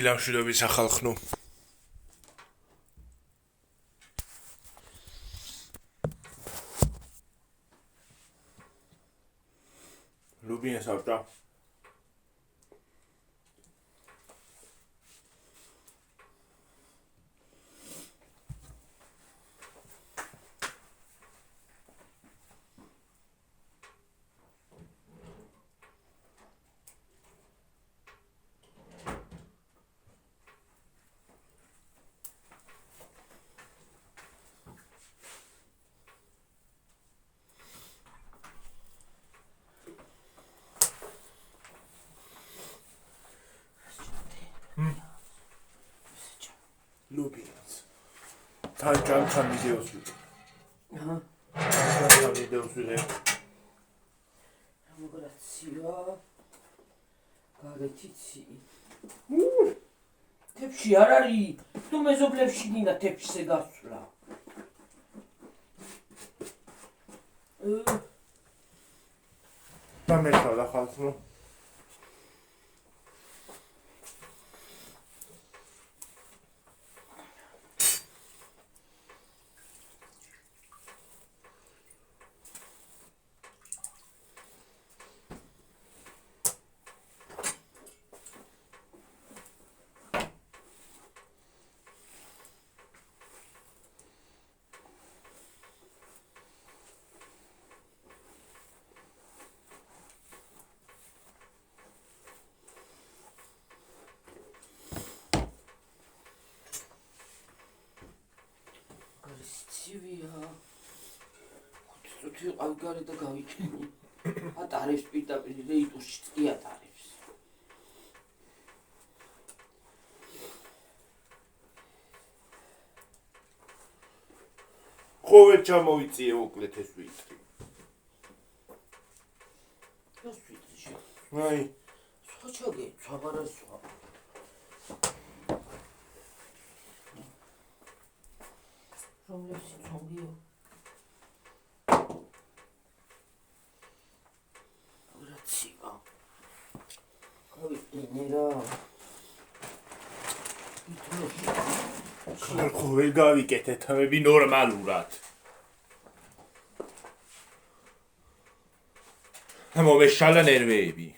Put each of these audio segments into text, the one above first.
დილამშვიდობის ახალხნო. Lubin საბჭა. Lubins. Tam videos video. Tam videos video. Grazie. Garetici. Tepsi არ არის. თუ მეზობლებში გინდა თეფშზე გასვლა. დამეცვალა ახალხნო. თუ ავგარი და გავიქენი. ატარებს პირდაპირ რეიტურში წი ატარებს. ყოველ ჩამოვიწიე უკლეთ ეს ვიტრი. ეს ვიტრი შე. აი, ხოჩოგე, ჩაბარასვა. რომლებს ცნობიო. ხალხო გავიკეთეთ ამები ნორმალურად. მომეშალა ნერვები.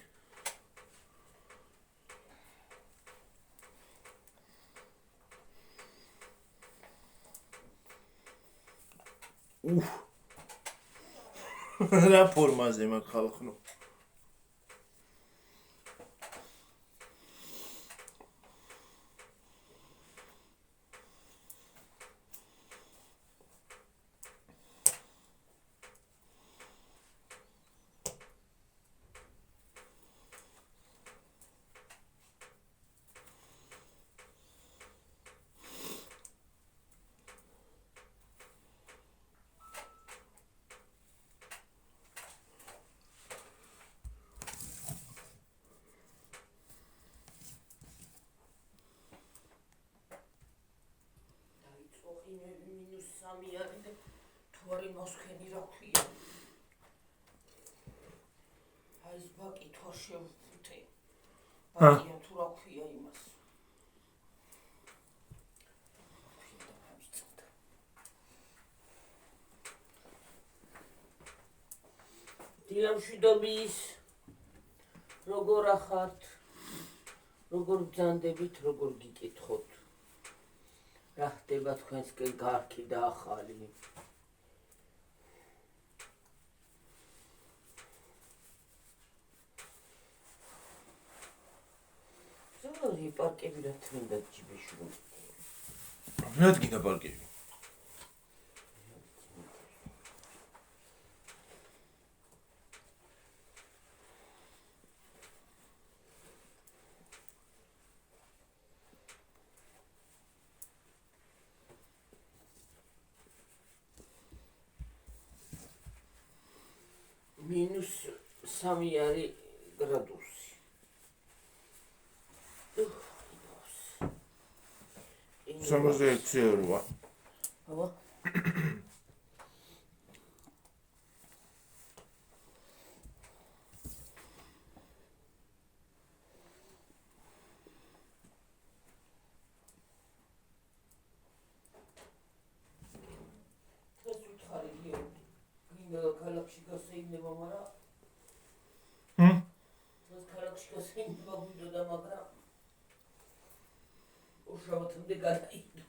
რა ფორმაზე მაქვს ხალხო. თوارი მოსქენი რა ქვია. აი ეს ბაკი თორშე ვფუთე. ბაკია თუ რა ქვია იმას. დილამშვიდობის როგორ ახართ? როგორ ბრძანდებით, როგორ გიკითხოთ? რა ხდება თქვენსკენ გარქი და ახალი? ზოგადად პარკები რა თქმა ჯიბეშური. რა გინდა პარკები? -3 გრადუსი. €66. აბა. ქალაქში გასეინება, მაგრამ დღეს ქალაქში გასეინება გვიდოდა, მაგრამ უშავათამდე გადაიდო.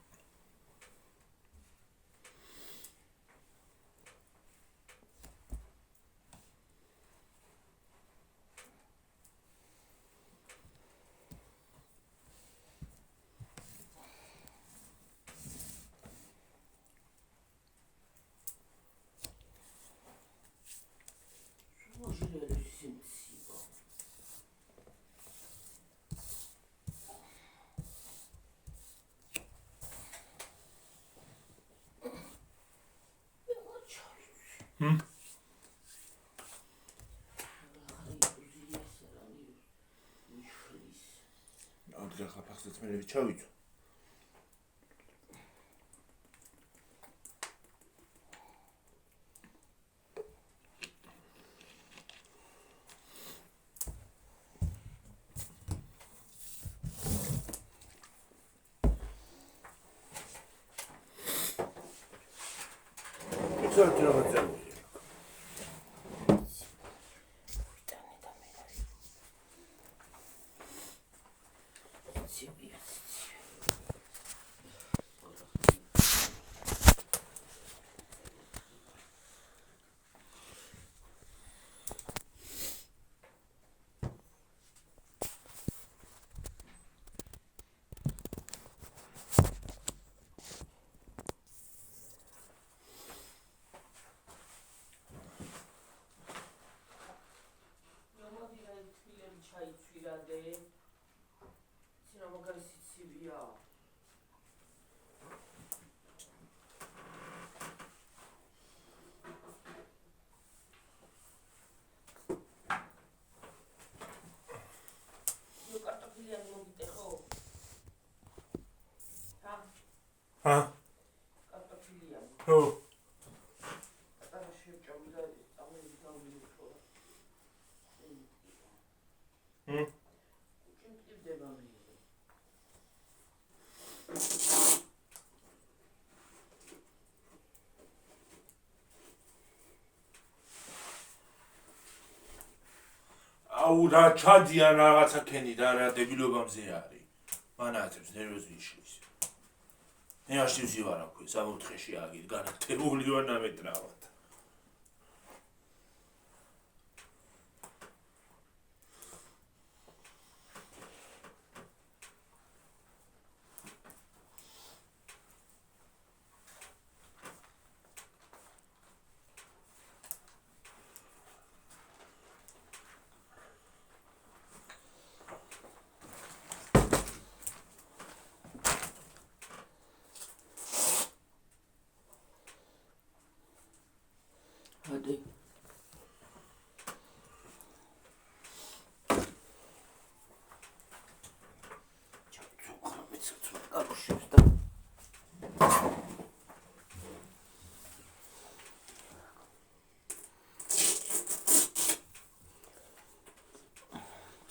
Adrien kapaqsız məni bir çay iç. Güzel travma. Ha? Oh. აუ რა ჩადიან რაღაცა ქენი და რა დებილობამზე არის. მანათებს ნერვოზი იშლის. ნეაშტივ ზივარ აქვე, 64-ში აგით, განათებული ვარ ნამეტრავად.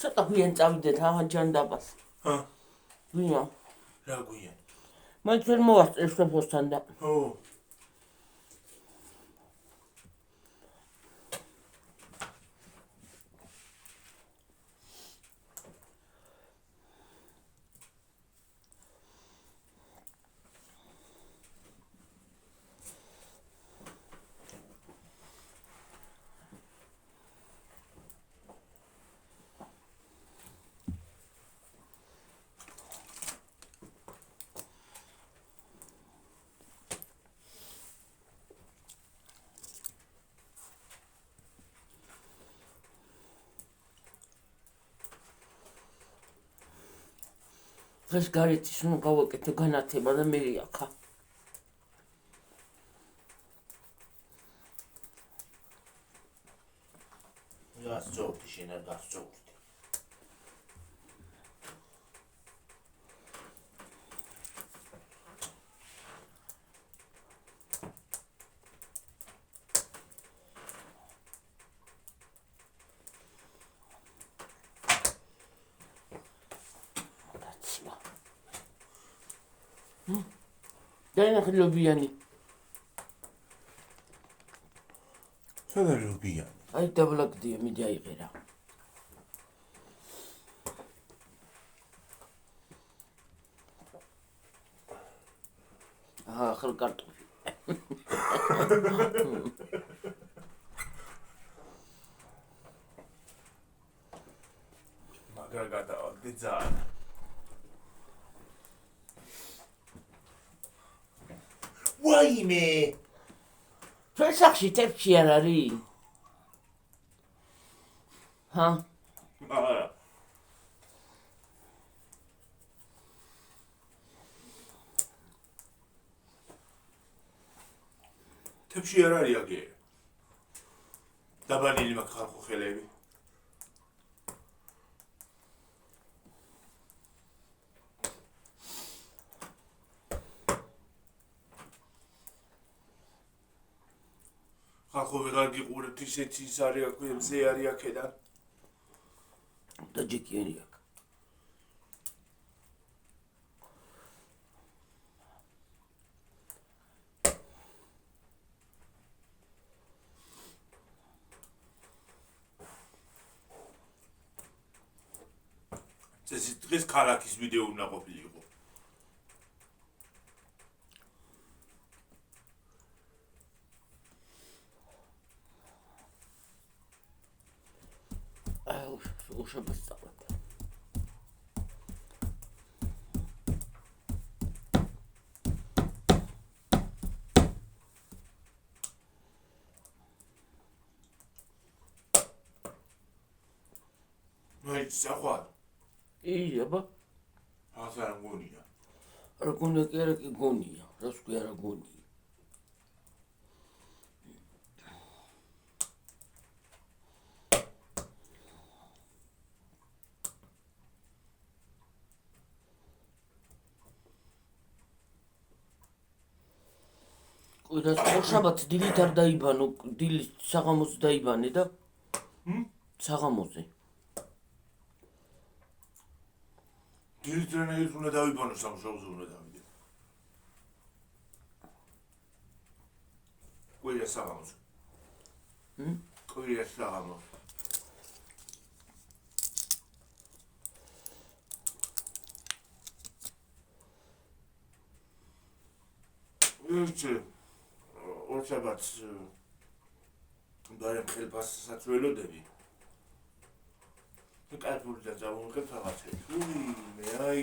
ცოტა გვიან წავიდეთ აღარ ჯანდაბას. ჰა? ვინა? რა გვიან? მაინც ვერ მოვასწრე სოფოსთან და. ო. დღეს გარეთის უნდა გავაკეთე განათება და მე აქა. გასწორდი შენ არ გასწორდი. დაინახე ლობიანი. ფედერალია. აი დაბლაკდია, მიდი აიღე რა. ახალ კარტოფი. მაგარ გადავდი ძალიან. ვაიმე! ჩვენ სახში თებში არ არის? ჰა? არა. თებში არ არის აგე. დაბანილი მაქვს ხალხო ხელები. ხალხო ვეღარ გიყურებთ ისეთი ის არის აქ მზე არის აქედან. და ჯეკიერი აქ. წესი დღეს ქალაქის ვიდეო უნდა ყოფილიყო. უშაბას წავედ. ნაი საყვარ. აბა. ასე არ მგონია. არ გონია კი არა კი გონია. რას კი არა გონია. კვირას ორშაბათს დილით არ დაიბანო, დილით საღამოზე დაიბანე და საღამოზე. დილით რანაირად უნდა დავიბანო სამშაბათზე უნდა დავიდე. კვირას საღამოზე. კვირას საღამოზე. ორშაბათს დარემ ხელფასსაც ველოდები. კარტული და წავუღებ რაღაცებს. მე აი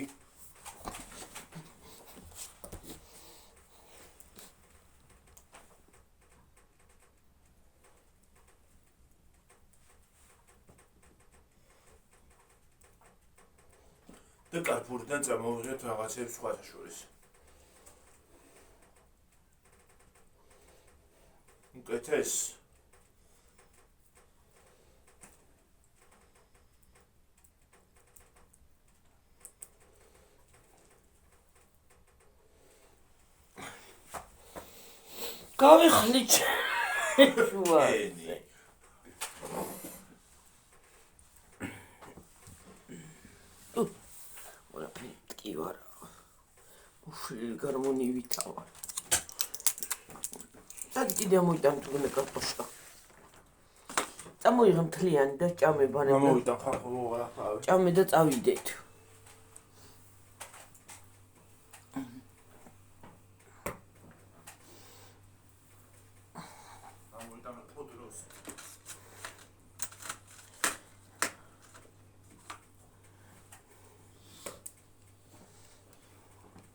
და კარტულიდან წავუღებ რაღაცებს სხვათა შორის. უკეთეს გავიხლი შუაზე. ora კი ვარა. უშილი გარმონივითავა. კიდე მოიტან თუნე კარტოშკა. წამოიღე მთლიანი და ჭამე ბანები. მომიტან ხახო ვაფავე. ჭამე და წავიდეთ. მომიტან ფოდროს.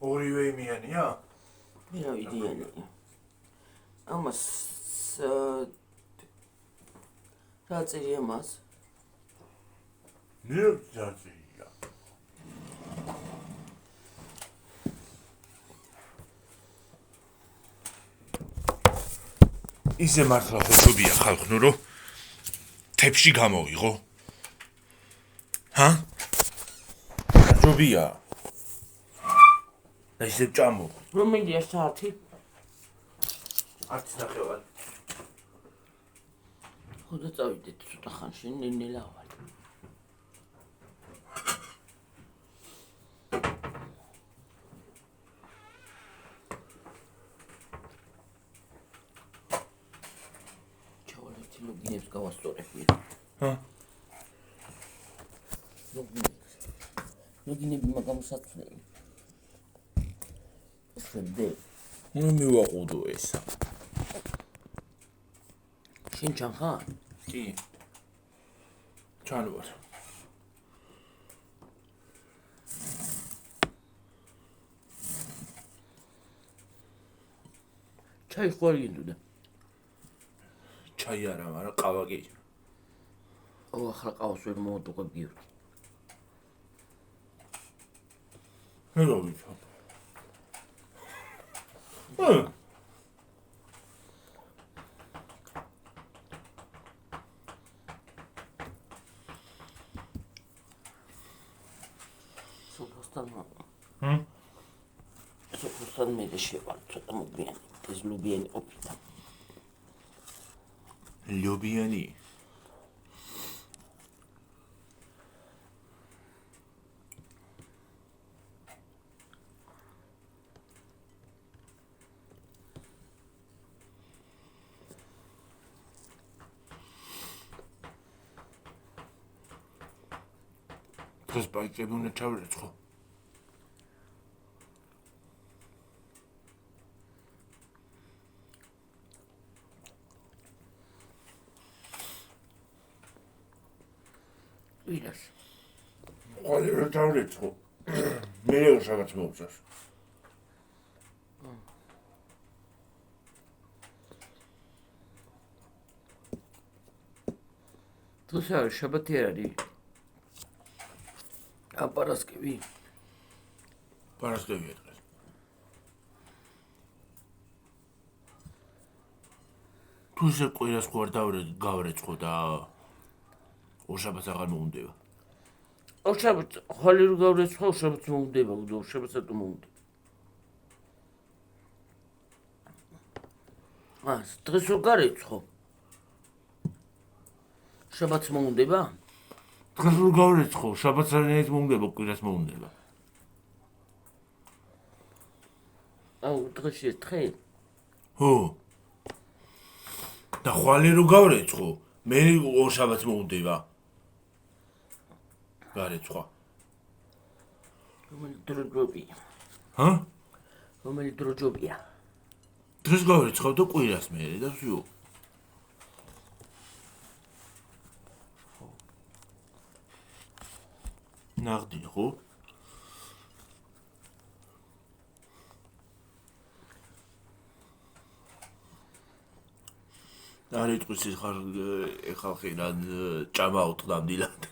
ორივე იმიანია? მე რა ვიდიანია. ამას რაწირია მას? მე რაწირია. ისე მართლა ხოჭობია ხალხნო რომ თებში გამოვიღო. ჰა? ხოჭობია. და ისე ჭამო. რომელია საათი? 10:30. ხოდა წავიდეთ ცოტა ხანში ნელა ვარ. ჩავალეთ. ლოგინებს გავასწორებია. ჰა? ლოგინები მაგამ საწნელი. შენდე. ნუ მივაყუდო ესა. შენ ჩანხარ? კი. ჩანვარ. ჩაი ხوارი გინდოდა. ჩაი არა, მაგრამ ყავა კი. ახლა ყავს ვერ მოვდუღებ გიორგი. მე რა ვიცი. სოფოსთან მე და შევარ ცოტა მოგვიანი ეს ლობიანი ყოფილა. ლობიანი? დღეს ბაიკები უნდა ჩავირეცხო. ვირას. ყველი რა ჩავირეცხო. მე რაღაც მოვწას. თუ შაბათი არ არის? პარასკევი. პარასკევია დღეს. თუ ისე კვირას ხوار გავრეცხო და ორშაბათს აღარ მოუნდება. ორშაბათს ხვალე რო გავრეცხო, ორშაბათს მოუნდება, ორშაბათს რატომ მოუნდება? დღეს რო გარეცხო. შაბათს მოუნდება? დღეს რო გავრეცხო, შაბათს არანაირად მოუნდება, კვირას მოუნდება. დღეს ერთხე? ხო. და ხვალე რო გავრეცხო, მე ორშაბათს მოუნდება. გარეცხვა. რომელი დრო ჯობია? ჰა? რომელი დრო ჯობია? დღეს გავრეცხავ და კვირას მე და всё. ნახდი ხო? არ იტყვის ხარ ხალხი რა ჭამა უთხრამდილად.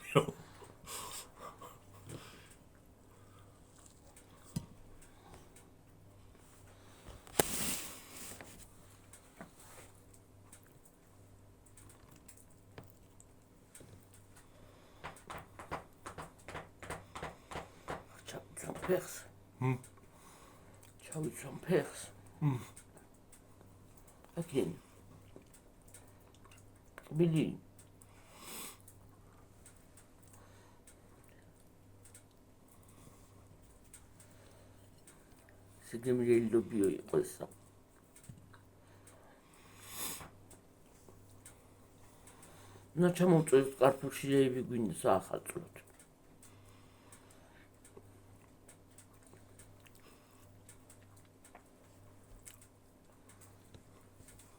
ფეხს. ჩავიცვამ ფეხს. აკენ. ბილი. სიგემილი ლობიო იყო ესა. նա ჩამოვწევს კარფუში რეივი გვინდა საახალწლოდ.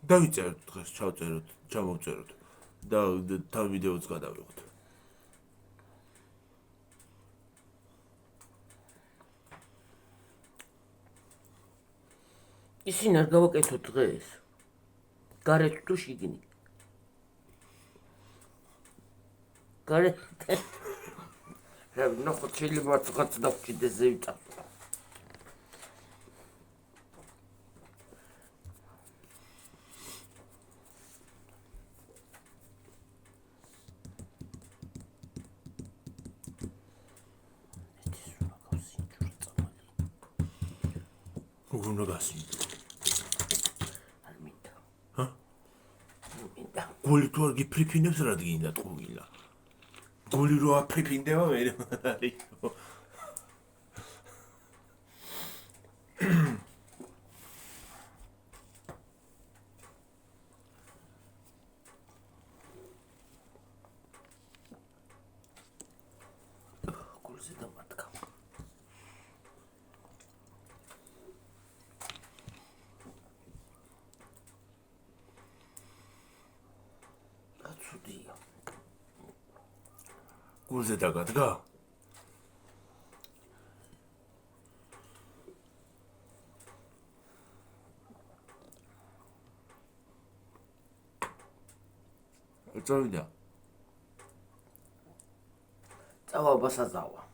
დავიწეროთ დღეს, ჩავწეროთ, ჩამოვწეროთ და თან ვიდეოც გადავიღოთ. ისინი არ გავაკეთოთ დღეს. გარეთ თუ შიგნით. გარეთ. ნახოთ შეიძლება რაღაც დავჭიდეს ზევიტა. უნდა გასინ. არ მინდა. ჰა? არ მინდა. გული თუ არ გიფრიფინებს რა დგინდა ტყუილა. გული რო აფრიფინდება მე არის. ცუდია. გულზე დაგადგა? წავიდა. წავა საზავა.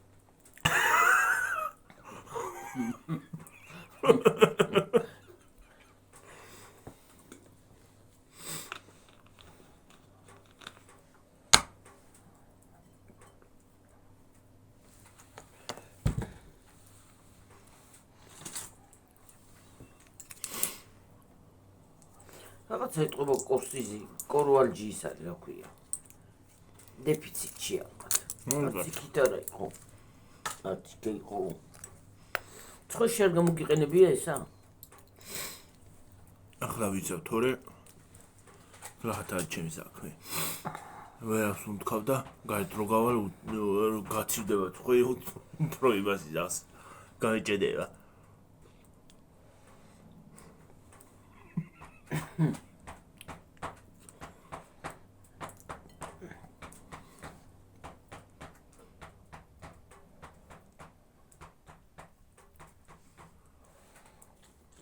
რაღაც ეტყობა კორსიზი, კორვალჯი ის არის, რა ქვია. დეფიციტში ალბათ. არც არა იყო. არც იყო. ცხოში არ გამოგიყენებია ესა? ახლა ვიცავ, თორე რათა ჩემი საქმე. ვერას უნდქავ და გარეთ რო გავალ გაცივდება ცხოი უფრო იმას იზავს. გაიჭედება.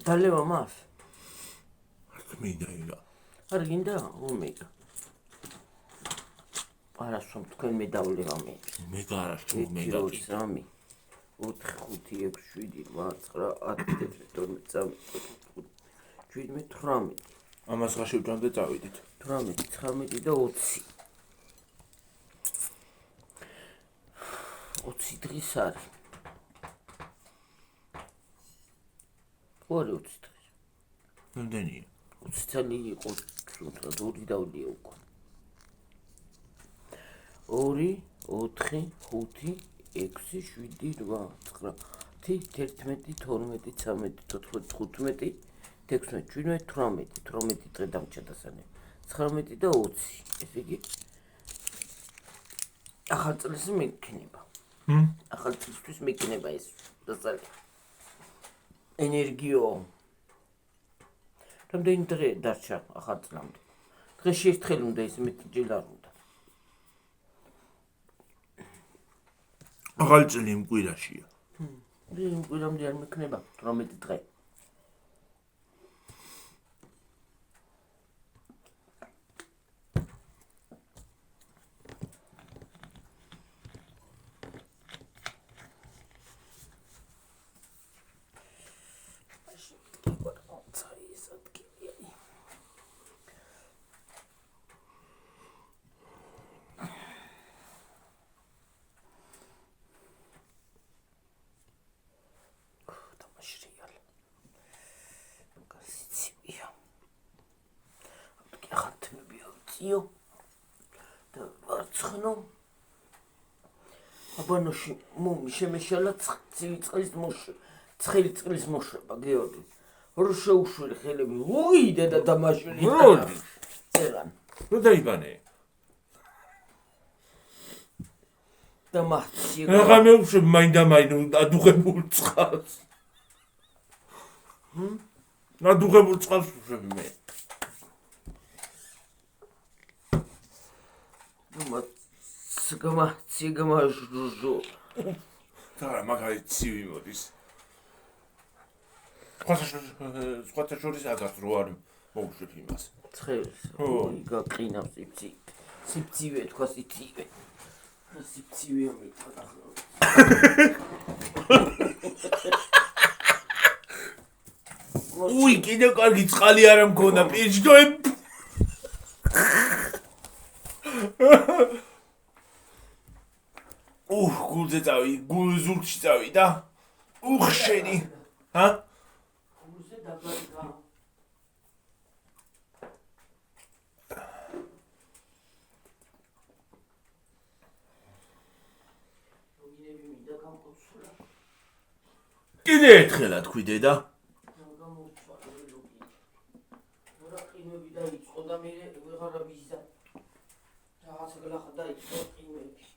დალევა მას? მინდა იგა. არ გინდა? უმეიკა. არასვამ თქვენ მე დავლევა მე. მე გარაშ უმეიკა. 3 4 5 6 7 8 9 10 11 12 13 ამას ხა შევჭამ და წავიდით. 18 19 და 20. 20 დღის არის. ორი 20 დღის. რამდენია? 20 წელი იყო, თუნდაც 2 დავლია უკვე. 2 4 5 6 7 8 9 10 11 12 13 14 15 16 17 18 დღე დამჭა დასანე 19 და 20 ესე იგი ახალ წელს მეკნება ახალ წლისთვის მეკნება ეს დასალე ენერგიო რამდენი დღე დარჩა ახალ წლამდე დღეში ერთხელ უნდა ის მეტჯერ არ უნდა ახალი წელი იმ კვირაშია. იმ კვირამდე არ მექნება 18 დღე. და ვარცხნო აბანოში მომი შემეშალა ცხელი წყლის მოშრება გეორგი რო შეუშველი ხელები უიდე და დამაშული როდი წერან რო დაიბანე და მახცი რა მეუშვებ მაინდა ადუღებულ წყალს ადუღებულ წყალს უშვები მე სიგმა ჟუჟუ და მაგარი ცივი მოდის სხვათა შორის აგარს რო არ მოუშვებ იმას ცხელს გაკინავს სიფცივე თქვა სიფცივე მეთქვა უი კიდე კარგი წყალი არ მქონდა პირჯდოებ გულზე წავი, გულზურგში წავი და შენი, ჰა? გულზე დაგარგა. როინები მინდა გამოცულა. კიდე ერთხელა თქვი დედა. გამოცვალე ლოგი. რა ყინები დაიწყო და მე ვეღარა ვიზა. რაღაცა გლახა დაიწყო ყინები.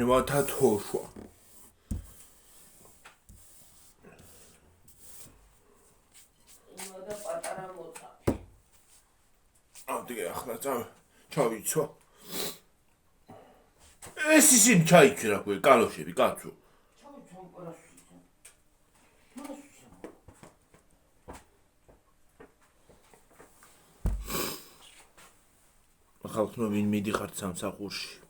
ინვათა თოშვა ინვათა მოდგე ახლა ჩავიცვა. ეს ისინი ჩაიქცე რა ქვია, კალოშები, კაცო. ჩავიცვა პარასუჩი. ხალხო ვინ მიდიხართ სამსახურში?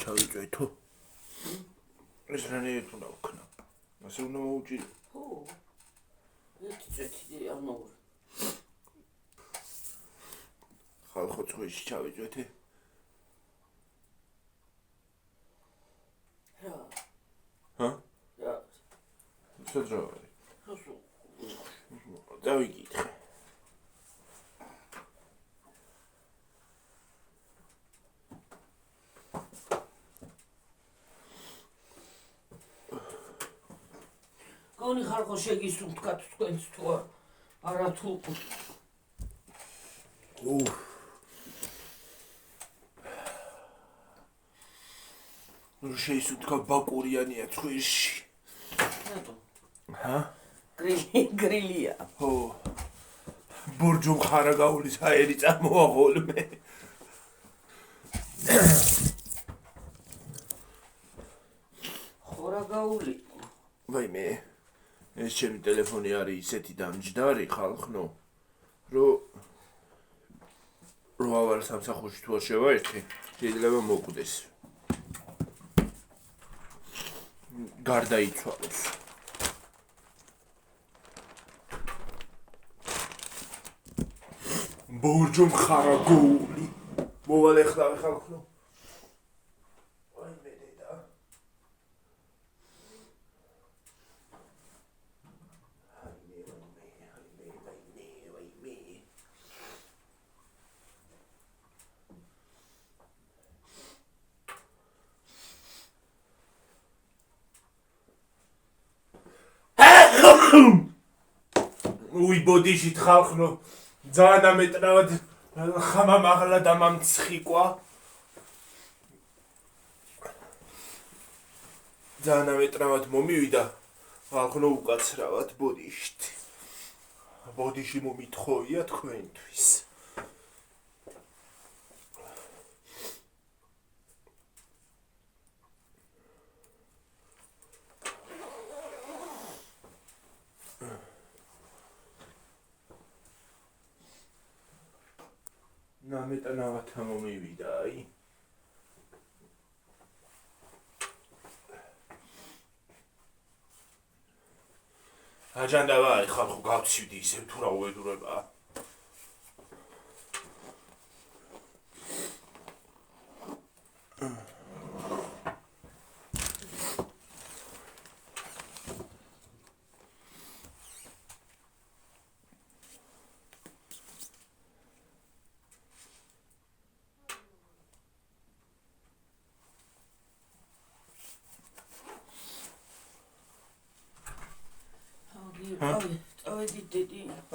ჩავიწვეთო. ეს რანაირად უნდა ვქნა. ასე უნდა მოვუჭირო. ხო. ერთი წეთი არ მოვუჭი. ხალხო წვეში ჩავიწვეთე. რა. ჰა? რა. შეძრავი. ხოსო. დავიკითხე. გონი ხალხო შეგისუნთქათ თქვენც თუ არა თუ ნუ შეისუნთქა ბაკურიანია წვეში. რატო? ჰა? გრილია. ო. ბორჯო ხარა გაულის აერი წამოაღოლმე. ხარა გაული. ვაიმე. ეს ჩემი ტელეფონი არის ისეთი დამჯდარი ხალხნო, რომ ავარ სამსახურში თუ არ შევაერთე, შეიძლება მოკვდეს. გარდაიცვალოს. ბორჯო ხარა გაული. მოვალე ხალხნო. უი ბოდიში ხალხნო ძალიან ამეტრავად ხამა მაღლა და მამცხიკვა ძალიან ამეტრავად მომივიდა ხალხნო უკაცრავად ბოდიში მომითხოვია თქვენთვის ნამეტანავად მომივიდა აი აჯანდავა აი ხალხო გავცივდი ისე თუ რა უედურებაა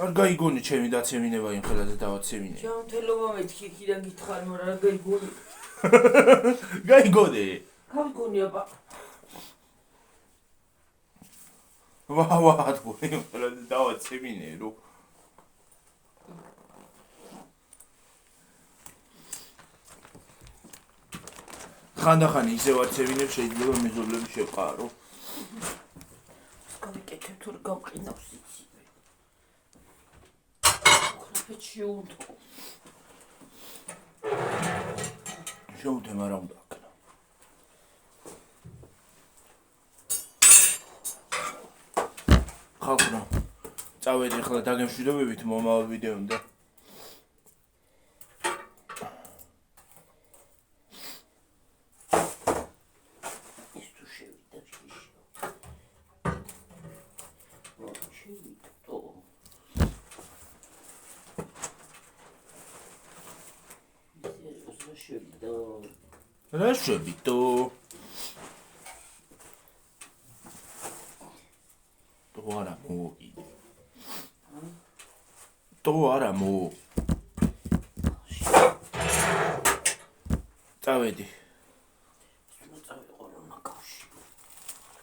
არ გაიგონი ჩემი დაცემინება იმ ხელაზე დავაცემინე. ჯანმრთელობა მეთქი კიდე გითხარ, მაგრამ არ გაიგონი. გაიგონე? გავიგონი აბა. ვავა, თქვი იმ ხელაზე დავაცემინე, რო. ხანდახანი ისე ვაცემინებ, შეიძლება მეზობლები შეყარო. გავიკეთებ თუ რა გავყინავს იცი. შეუდო. შეუდე, მაგრამ უნდა აქნა. ხალხო, წავედი ახლა დაგემშვიდობებით მომავალ ვიდეომდე. შევიდო. რა შევიდო? თუ არა მოვიდე. თუ არა მო. წავედი.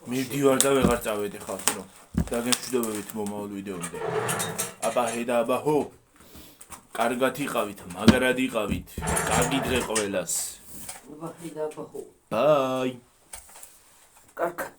მივდივარ და ვეღარ წავედი ხალხო. დაგემშვიდობებით მომავალ ვიდეომდე. აბაჰე და აბაჰო. კარგად იყავით, მაგრად იყავით. კარგი დღე ყველას. აბაჰე და აბაჰო. ბაი. კარგად.